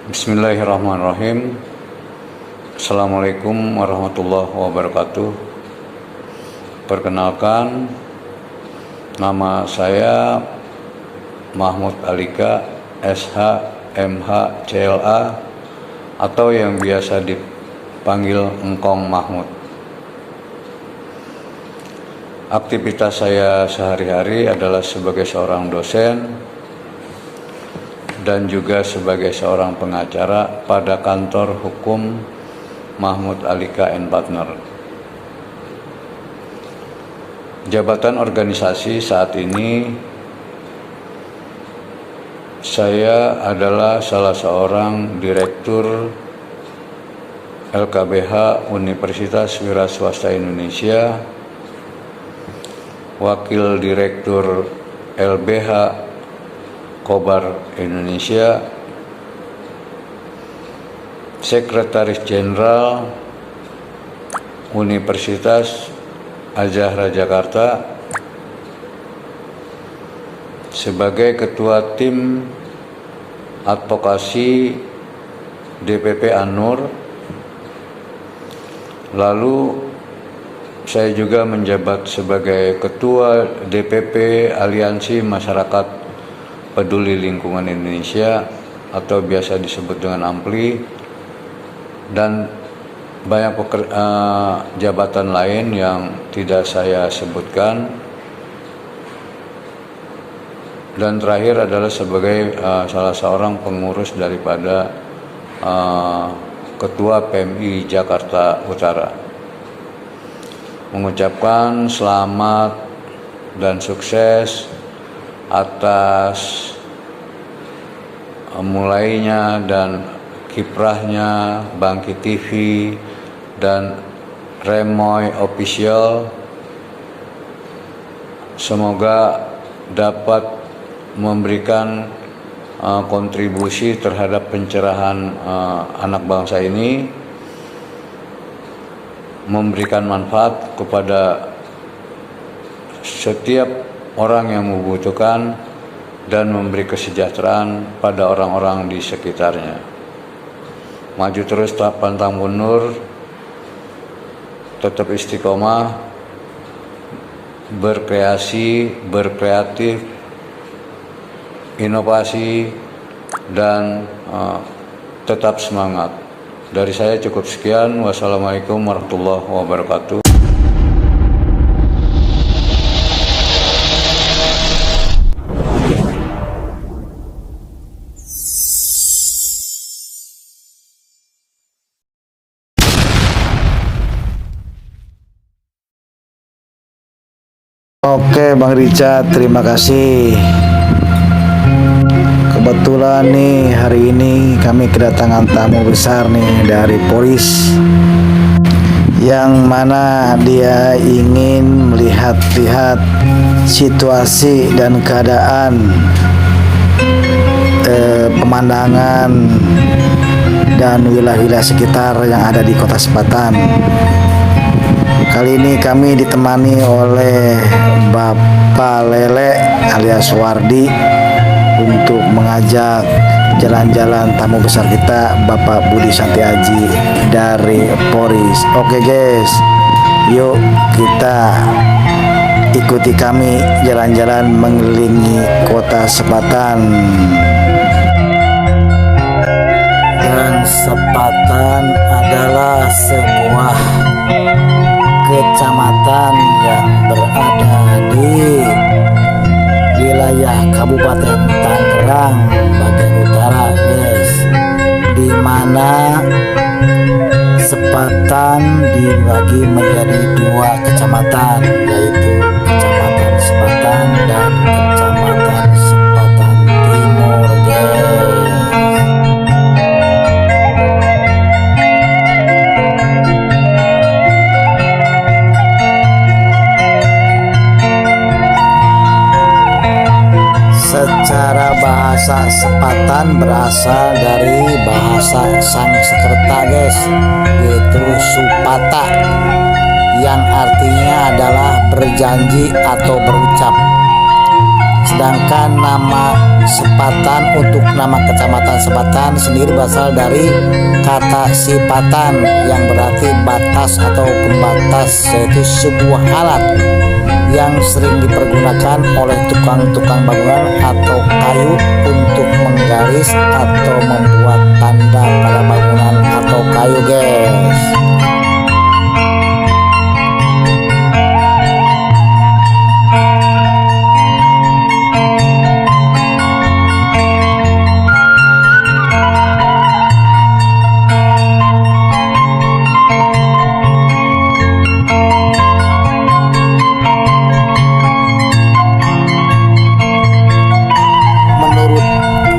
Bismillahirrahmanirrahim. Assalamualaikum warahmatullahi wabarakatuh. Perkenalkan, nama saya Mahmud Alika, SH, MH, CLA, atau yang biasa dipanggil Engkong Mahmud. Aktivitas saya sehari-hari adalah sebagai seorang dosen dan juga sebagai seorang pengacara pada kantor hukum Mahmud Alika & Partner. Jabatan organisasi saat ini, saya adalah salah seorang direktur LKBH Universitas Wira Swasta Indonesia, wakil direktur LBH Kobar Indonesia, Sekretaris Jenderal Universitas Azhar Jakarta, sebagai Ketua Tim Advokasi DPP An-Nur. Lalu saya juga menjabat sebagai Ketua DPP Aliansi Masyarakat Peduli Lingkungan Indonesia atau biasa disebut dengan AMPLI, dan banyak jabatan lain yang tidak saya sebutkan. Dan terakhir adalah sebagai salah seorang pengurus daripada Ketua PMI Jakarta Utara. Mengucapkan selamat dan sukses atas mulainya dan kiprahnya Bangkit TV dan Remoy Official. Semoga dapat memberikan kontribusi terhadap pencerahan anak bangsa ini, memberikan manfaat kepada setiap orang yang membutuhkan dan memberi kesejahteraan pada orang-orang di sekitarnya. Maju terus, tak pantang mundur, tetap istiqomah, berkreasi, berkreatif, inovasi, dan tetap semangat. Dari saya cukup sekian. Wassalamualaikum warahmatullahi wabarakatuh. Oke Bang Richard, terima kasih. Kebetulan nih hari ini kami kedatangan tamu besar nih dari Polres, yang mana dia ingin melihat-lihat situasi dan keadaan pemandangan dan wilayah-wilayah sekitar yang ada di Kota Sebatan. Kali ini kami ditemani oleh Bapak Lele alias Wardi untuk mengajak jalan-jalan tamu besar kita, Bapak Budi Santiaji dari Polres. Oke guys, yuk kita ikuti kami jalan-jalan mengelilingi Kota Sebatan. Dan Sebatan adalah sebuah kecamatan yang berada di wilayah Kabupaten Tangerang bagian utara, guys, di mana Sebatan dibagi menjadi dua kecamatan, yaitu Kecamatan Sebatan dan Kecamatan Sebatan Timur, guys. Secara bahasa Sebatan berasal dari bahasa Sanskerta, guys, yaitu supata, yang artinya adalah berjanji atau berucap. Sedangkan nama Sepatan untuk nama kecamatan Sepatan sendiri berasal dari kata sipatan yang berarti batas atau pembatas, yaitu sebuah alat yang sering dipergunakan oleh tukang-tukang bangunan atau kayu untuk menggaris atau membuat tanda pada bangunan atau kayu, guys.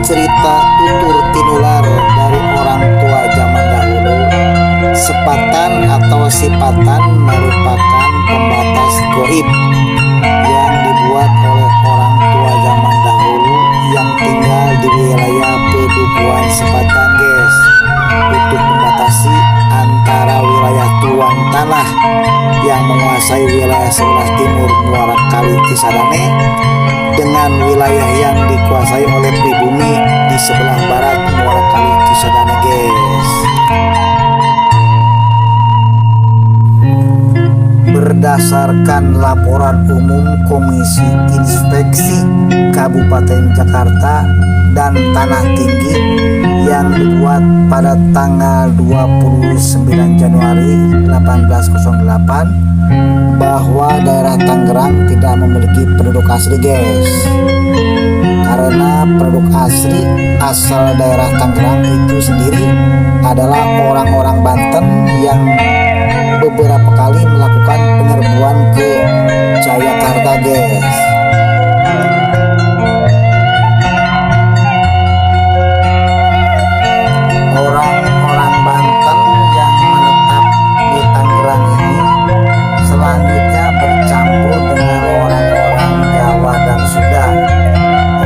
Cerita tutur tinular dari orang tua zaman dahulu, sepatan atau sipatan merupakan pembatas goib yang dibuat oleh orang tua zaman dahulu yang tinggal di wilayah pedukuhan Sepatan, guys, untuk membatasi antara wilayah tuan tanah yang menguasai wilayah sebelah timur muara kali Cisadane dengan wilayah yang dikuasai oleh pribumi di sebelah barat muara kali Cisadane, guys. Berdasarkan laporan umum Komisi Inspeksi Kabupaten Jakarta dan Tanah Tinggi yang dibuat pada tanggal 29 Januari 1808 bahwa daerah Tangerang tidak memiliki penduduk asli, guys. Karena penduduk asli asal daerah Tangerang itu sendiri adalah orang-orang Banten yang beberapa kali melakukan penyerbuan ke Jayakarta, guys. Orang-orang Banten yang menetap di Tangerang ini selanjutnya bercampur dengan orang-orang Jawa dan Sunda.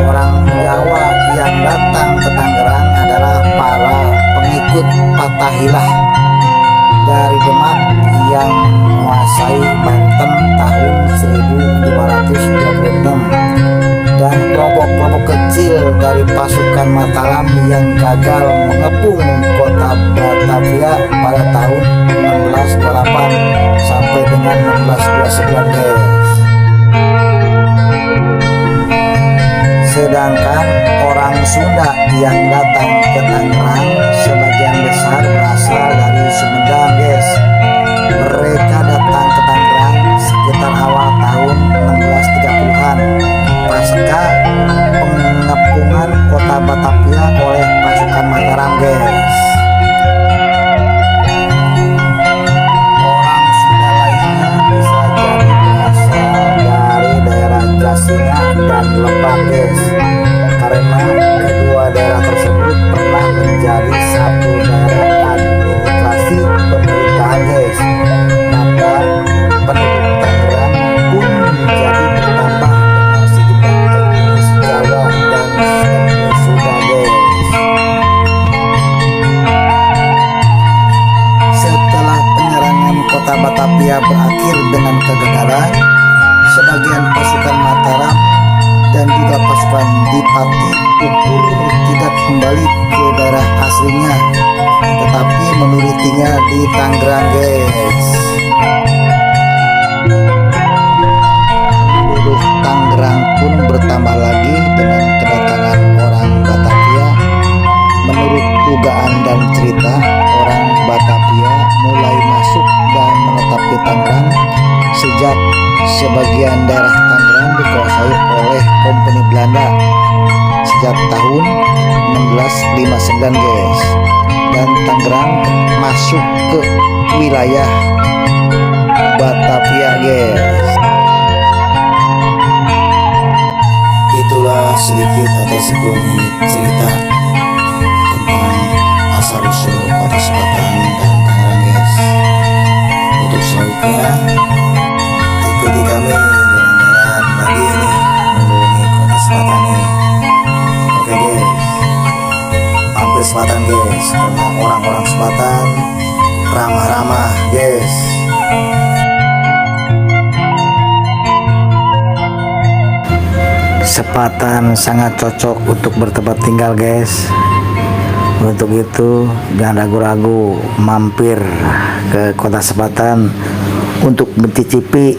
Orang Jawa yang datang ke Tangerang adalah para pengikut Fathahilah dari Demak yang menguasai Banten tahun 1526, dan kelompok-kelompok kecil dari pasukan Mataram yang gagal mengepung kota Batavia pada tahun 1628 sampai dengan 1629, guys. Sedangkan orang Sunda yang datang ke Tangerang sebagian besar berasal dari Sumedang, guys. Mereka datang ke Tangerang sekitar awal tahun 1630-an pasca pengepungan kota Batavia oleh pasukan Mataram, guys. Orang Sunda lainnya bisa jadi berasal dari daerah Jasinga dan Lebak, guys, karena kedua daerah tersebut pernah menjadi satu daerah administrasi pemerintahan, guys. Maka penduduk Tangerang pun menjadi bertambah dengan sejumlah etnis Jawa dan etnis Sunda, guys. Setelah penyerangan kota Batavia berakhir dengan kegagalan, sebagian pasukan Mataram dan juga pasukan Dipati Ukur tidak kembali ke daerah aslinya, tetapi memilih tinggal di Tangerang, guys. Penduduk Tangerang pun bertambah lagi dengan kedatangan orang Batavia. Menurut dugaan dan cerita, orang Batavia mulai masuk dan menetap di Tangerang sejak sebagian daerah Tangerang dikuasai oleh Kompeni Belanda sejak tahun 1659, guys, dan Tangerang masuk ke wilayah Batavia, guys. Itulah sedikit atau sekelumit cerita tentang asal-usul kota Sepatan dan Tangerang, guys. Untuk selanjutnya ikuti kami jalan-jalan lagi ini mengunjungi kota Sepatan ini. Oke, guys, mampir Sepatan, guys, karena orang-orang Sepatan ramah-ramah, guys. Sepatan sangat cocok untuk bertempat tinggal guys. Untuk itu jangan ragu-ragu mampir ke kota Sepatan untuk mencicipi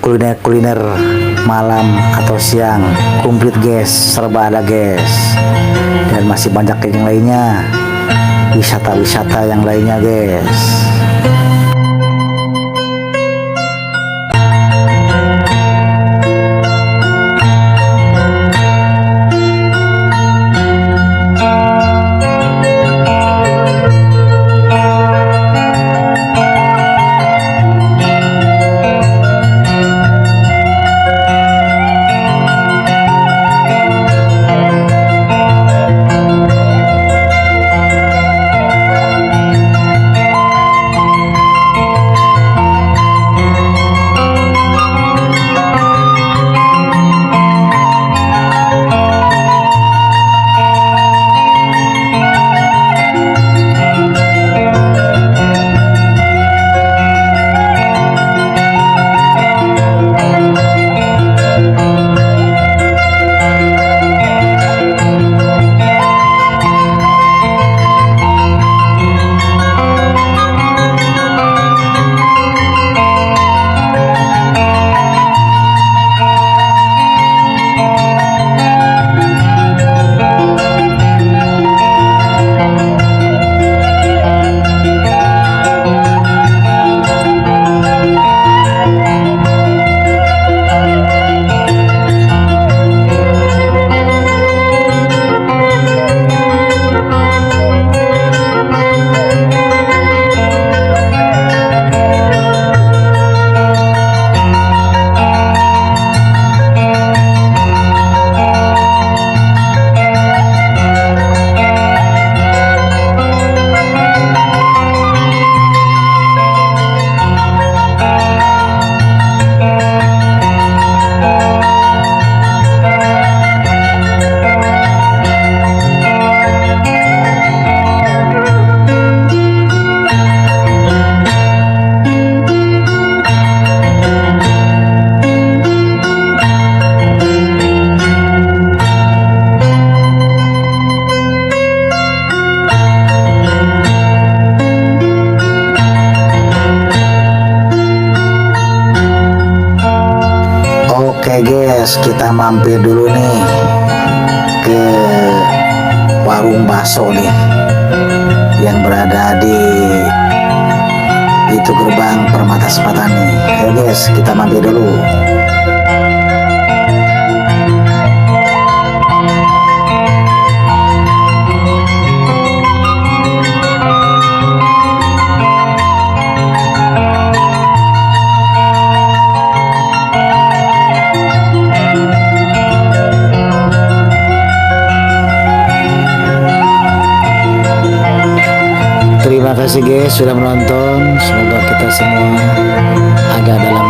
kuliner-kuliner malam atau siang komplit guys, serba ada guys, dan masih banyak yang lainnya, wisata-wisata yang lainnya guys. Oke guys, kita mampir dulu nih ke warung bakso nih yang berada di itu gerbang Permata Sepatan nih. Ayo guys, kita mampir dulu. Terima kasih guys sudah menonton. Semoga kita semua agak dalam